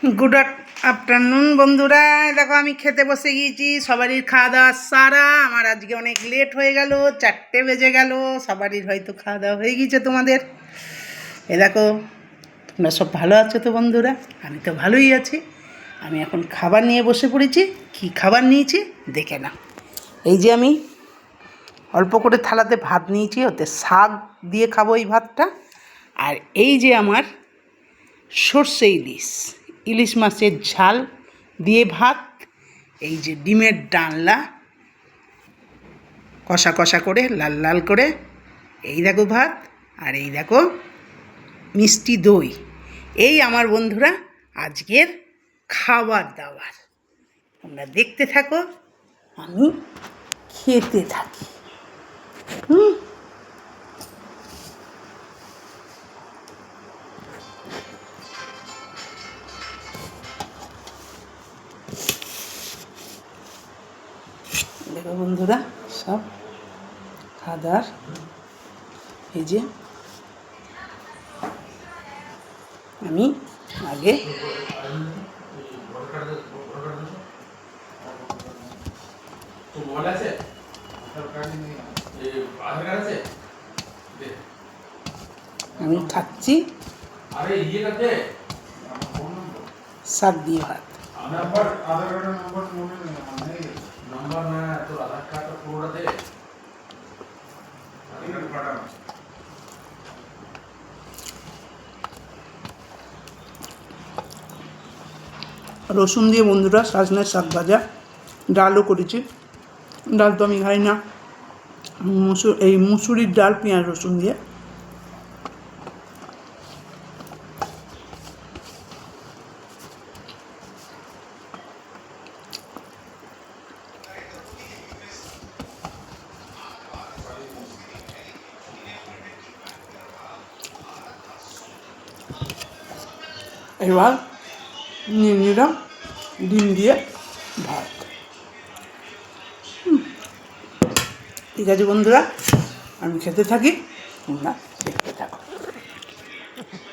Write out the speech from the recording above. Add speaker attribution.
Speaker 1: good afternoon बंधुरा देखो आमी खेते बसे गিয়েছি সবারই খাওয়া দাওয়া সারা আমার আজকে অনেক লেট হয়ে গেল 4টে বেজে গেল সবারই হয়তো খাওয়া দাওয়া হয়ে গিয়েছে তোমাদের এই দেখো তোমরা সব ভালো আছো তো বন্ধুরা আমি তো ভালোই আছি আমি এখন খাবার নিয়ে বসে পড়েছি কি খাবার নিয়েছি দেখে নাও এই যে আমি অল্প করে থালাতে ভাত নিয়েছি ওতে শাক দিয়ে খাবো এই ভাতটা আর এই যে আমার সরষে ইলিশ মাছের ঝাল দিয়ে ভাত এই যে ডিমের ডালনা কষা কষা করে লাল লাল করে এই দেখো ভাত আর এই দেখো মিষ্টি দই এই আমার বন্ধুরা আজকের খাবার দাবার তোমরা দেখতে থাকো আমি খেতে থাকি देखो बंधुरा सब खादार ये आमी आगे आमी खाচ্ছি শাক দিয়ে ভাত नंबर ना तो आधार कार्ड का पूरा दे रसुन दिए बंधुरा सजনের শাক भाजा डालও করেছি ডাল তো আমি খাই না মুসুরির ডাল পেঁয়াজ রসুন দিয়ে এবার নিয়ে নিলাম ডিম দিয়ে ভাত ঠিক আছে বন্ধুরা আমি খেতে থাকি তোমরা